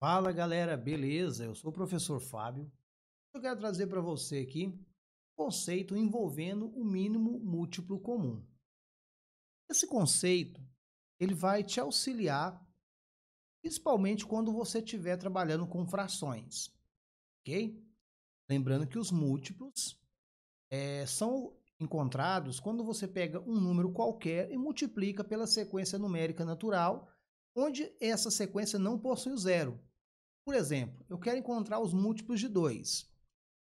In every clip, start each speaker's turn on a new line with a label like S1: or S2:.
S1: Fala galera, beleza? Eu sou o professor Fábio. Eu quero trazer para você aqui um conceito envolvendo o mínimo múltiplo comum. Esse conceito ele vai te auxiliar principalmente quando você estiver trabalhando com frações, ok? Lembrando que os múltiplos são encontrados quando você pega um número qualquer e multiplica pela sequência numérica natural, onde essa sequência não possui o zero. Por exemplo, eu quero encontrar os múltiplos de 2.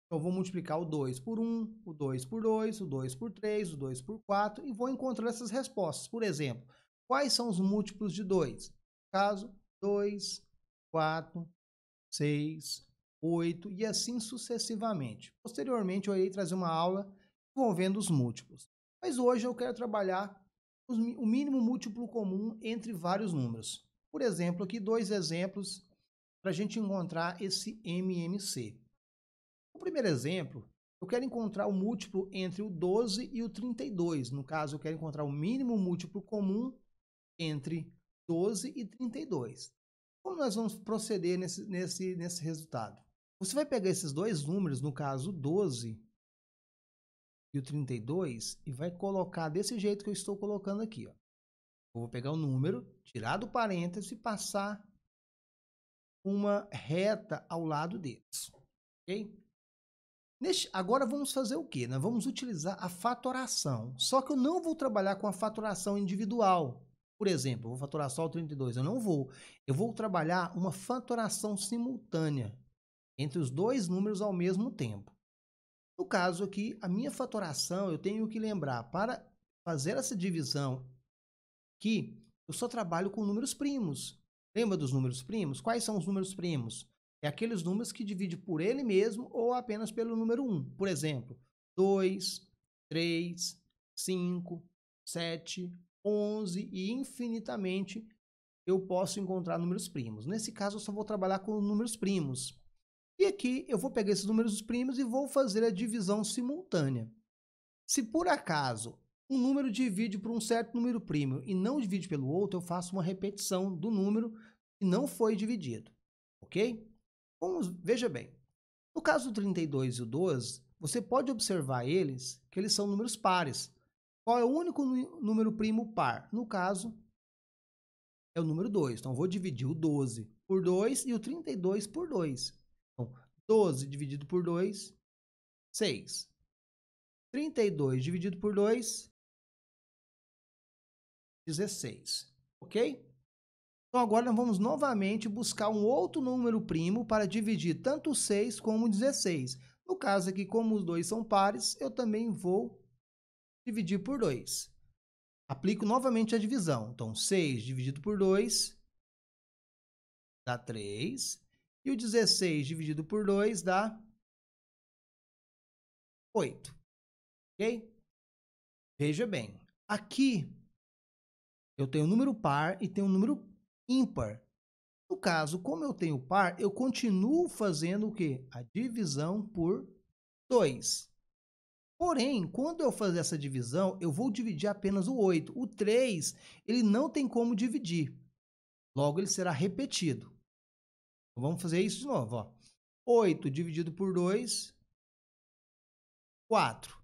S1: Então, eu vou multiplicar o 2 por 1, o 2 por 2, o 2 por 3, o 2 por 4 e vou encontrar essas respostas. Por exemplo, quais são os múltiplos de 2? No caso, 2, 4, 6, 8 e assim sucessivamente. Posteriormente, eu irei trazer uma aula envolvendo os múltiplos. Mas hoje eu quero trabalhar o mínimo múltiplo comum entre vários números. Por exemplo, aqui dois exemplos para a gente encontrar esse MMC. No primeiro exemplo, eu quero encontrar o múltiplo entre o 12 e o 32. No caso, eu quero encontrar o mínimo múltiplo comum entre 12 e 32. Como nós vamos proceder nesse resultado? Você vai pegar esses dois números, no caso o 12 e o 32, e vai colocar desse jeito que eu estou colocando aqui. Ó. Eu vou pegar o número, tirar do parêntese e passar uma reta ao lado deles. Ok? Agora vamos fazer o quê? Nós vamos utilizar a fatoração. Só que eu não vou trabalhar com a fatoração individual. Por exemplo, eu vou fatorar só o 32. Eu não vou. Eu vou trabalhar uma fatoração simultânea entre os dois números ao mesmo tempo. No caso aqui, a minha fatoração, eu tenho que lembrar, para fazer essa divisão aqui, eu só trabalho com números primos. Lembra dos números primos? Quais são os números primos? É aqueles números que divide por ele mesmo ou apenas pelo número 1. Por exemplo, 2, 3, 5, 7, 11 e infinitamente eu posso encontrar números primos. Nesse caso, eu só vou trabalhar com números primos. E aqui eu vou pegar esses números primos e vou fazer a divisão simultânea. Se por acaso um número divide por um certo número primo e não divide pelo outro, eu faço uma repetição do número que não foi dividido, ok? Veja bem, no caso do 32 e o 12, você pode observar que eles são números pares. Qual é o único número primo par? No caso, é o número 2. Então, eu vou dividir o 12 por 2 e o 32 por 2. Então, 12 dividido por 2, 6. 32 dividido por 2, 16. Ok? Então, agora nós vamos novamente buscar um outro número primo para dividir tanto o 6 como o 16. No caso aqui, como os dois são pares, eu também vou dividir por 2. Aplico novamente a divisão. Então, 6 dividido por 2 dá 3. E o 16 dividido por 2 dá 8. Ok? Veja bem, aqui eu tenho um número par e tenho um número ímpar. No caso, como eu tenho par, eu continuo fazendo o quê? A divisão por 2. Porém, quando eu fazer essa divisão, eu vou dividir apenas o 8. O 3, ele não tem como dividir. Logo, ele será repetido. Então, vamos fazer isso de novo. Ó. 8 dividido por 2, 4.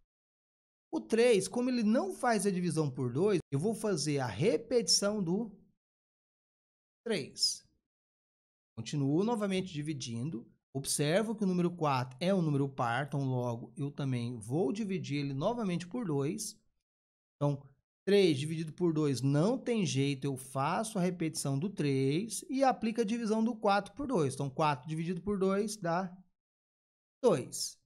S1: O 3, como ele não faz a divisão por 2, eu vou fazer a repetição do 3. Continuo novamente dividindo. Observo que o número 4 é um número par, então logo eu também vou dividir ele novamente por 2. Então, 3 dividido por 2 não tem jeito, eu faço a repetição do 3 e aplico a divisão do 4 por 2. Então, 4 dividido por 2 dá 2.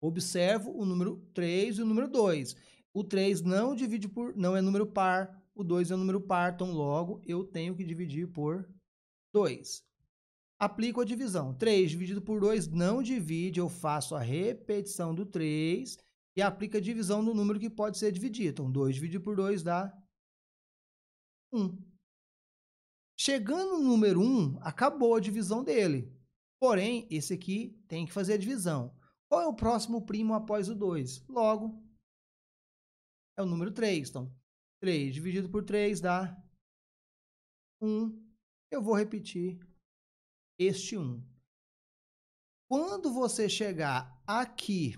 S1: Observo o número 3 e o número 2. O 3 não é número par, o 2 é número par, então logo eu tenho que dividir por 2. Aplico a divisão. 3 dividido por 2 não divide, eu faço a repetição do 3 e aplico a divisão do número que pode ser dividido. Então, 2 dividido por 2 dá 1. Chegando no número 1, acabou a divisão dele. Porém, esse aqui tem que fazer a divisão. Qual é o próximo primo após o 2? Logo, é o número 3. Então, 3 dividido por 3 dá 1. Eu vou repetir este 1. Quando você chegar aqui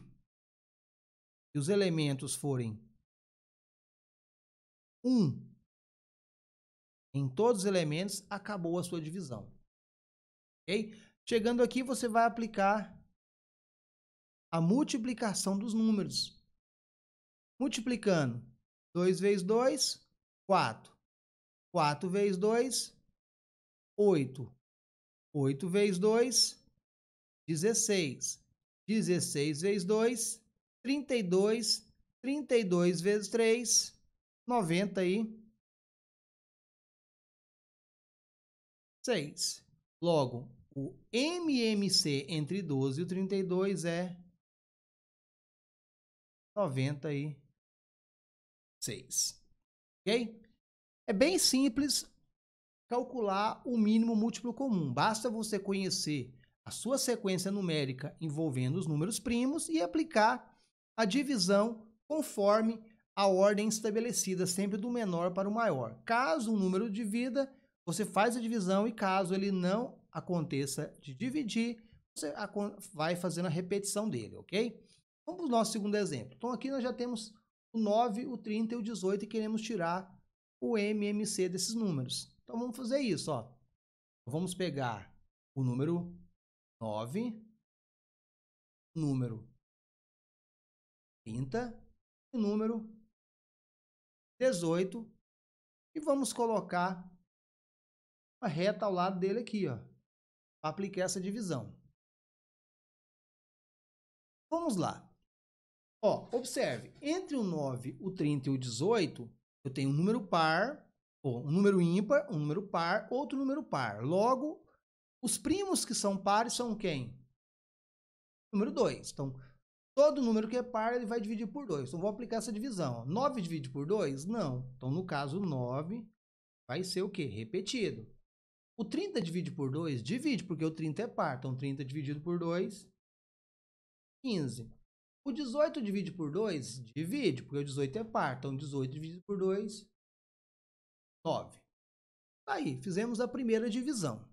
S1: e os elementos forem 1 em todos os elementos, acabou a sua divisão. Ok? Chegando aqui, você vai aplicar a multiplicação dos números. Multiplicando 2 vezes 2, 4. 4 vezes 2, 8. 8 vezes 2, 16. 16 vezes 2, 32. 32 vezes 3, 96. Logo, o MMC entre 12 e o 32 é 96. Ok? É bem simples calcular o mínimo múltiplo comum. Basta você conhecer a sua sequência numérica envolvendo os números primos e aplicar a divisão conforme a ordem estabelecida, sempre do menor para o maior. Caso um número divida, você faz a divisão e caso ele não aconteça de dividir, você vai fazendo a repetição dele, ok? Vamos para o nosso segundo exemplo. Então aqui nós já temos o 9, o 30 e o 18 e queremos tirar o MMC desses números. Então vamos fazer isso, ó. Vamos pegar o número 9, o número 30 e o número 18 e vamos colocar uma reta ao lado dele aqui, ó, para aplicar essa divisão. Vamos lá. Ó, observe, entre o 9, o 30 e o 18, eu tenho um número par, ou um número ímpar, um número par, outro número par. Logo, os primos que são pares são quem? Número 2. Então, todo número que é par, ele vai dividir por 2. Então, vou aplicar essa divisão. 9 divide por 2? Não. Então, no caso, 9 vai ser o quê? Repetido. O 30 divide por 2? Divide, porque o 30 é par. Então, 30 dividido por 2, 15. O 18 divide por 2? Divide, porque o 18 é par. Então, 18 dividido por 2, 9. Aí, fizemos a primeira divisão.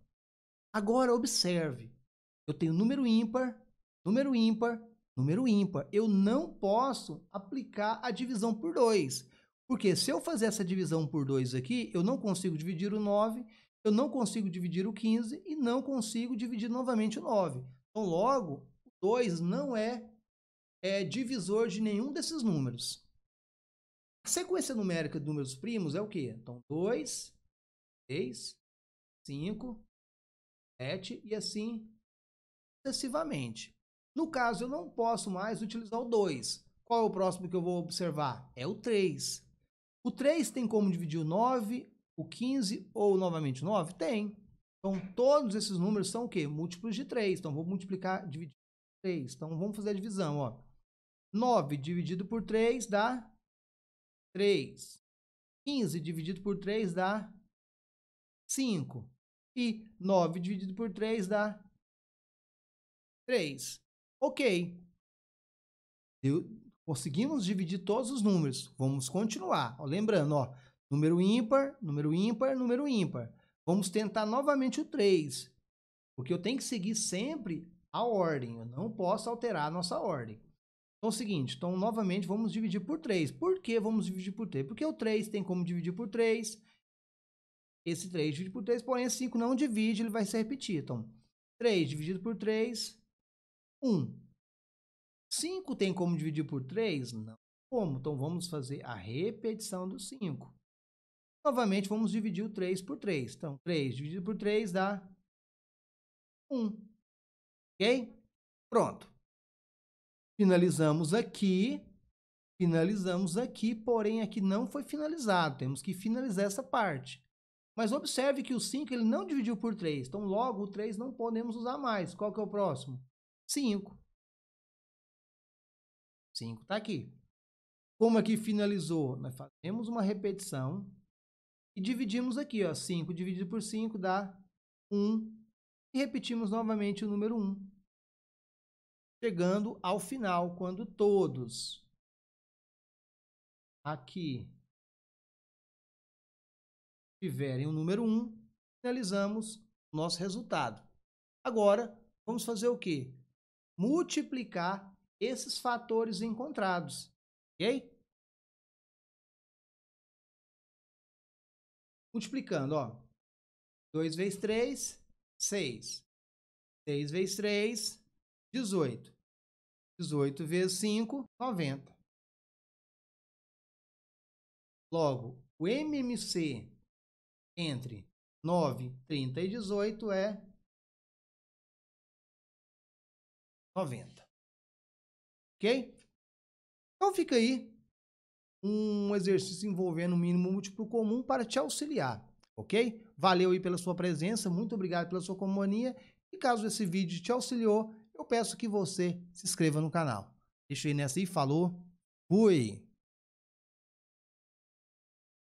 S1: Agora, observe. Eu tenho número ímpar, número ímpar, número ímpar. Eu não posso aplicar a divisão por 2. Porque se eu fazer essa divisão por 2 aqui, eu não consigo dividir o 9, eu não consigo dividir o 15 e não consigo dividir novamente o 9. Então, logo, o 2 não é divisor de nenhum desses números. A sequência numérica de números primos é o quê? Então, 2, 3, 5, 7 e assim sucessivamente. No caso, eu não posso mais utilizar o 2. Qual é o próximo que eu vou observar? É o 3. O 3 tem como dividir o 9, o 15 ou novamente o 9? Tem. Então, todos esses números são o quê? Múltiplos de 3. Então, vou multiplicar, dividir por 3. Então, vamos fazer a divisão, ó. 9 dividido por 3 dá 3. 15 dividido por 3 dá 5. E 9 dividido por 3 dá 3. Ok. Conseguimos dividir todos os números. Vamos continuar. Ó, lembrando, ó, número ímpar, número ímpar, número ímpar. Vamos tentar novamente o 3. Porque eu tenho que seguir sempre a ordem. Eu não posso alterar a nossa ordem. Então é o seguinte, então novamente vamos dividir por 3. Por que vamos dividir por 3? Porque o 3 tem como dividir por 3. Esse 3 divide por 3, porém 5 não divide, ele vai se repetir. Então, 3 dividido por 3, 1. 5 tem como dividir por 3? Não. Como? Então, vamos fazer a repetição do 5. Novamente, vamos dividir o 3 por 3. Então, 3 dividido por 3 dá 1. Ok? Pronto. Finalizamos aqui, porém aqui não foi finalizado. Temos que finalizar essa parte. Mas observe que o 5 ele não dividiu por 3. Então, logo, o 3 não podemos usar mais. Qual que é o próximo? 5. 5 está aqui. Como aqui finalizou, nós fazemos uma repetição e dividimos aqui, ó, 5 dividido por 5 dá 1. E repetimos novamente o número 1. Chegando ao final, quando todos aqui tiverem o número 1, finalizamos o nosso resultado. Agora, vamos fazer o quê? Multiplicar esses fatores encontrados, ok? Multiplicando, ó. 2 vezes 3, 6. 6 vezes 3, 18. 18 vezes 5, 90. Logo, o MMC entre 9, 30 e 18 é 90. Ok? Então fica aí um exercício envolvendo o mínimo múltiplo comum para te auxiliar, ok? Valeu aí pela sua presença, muito obrigado pela sua companhia. E caso esse vídeo te auxiliou, eu peço que você se inscreva no canal. Deixa aí nessa aí, falou, fui!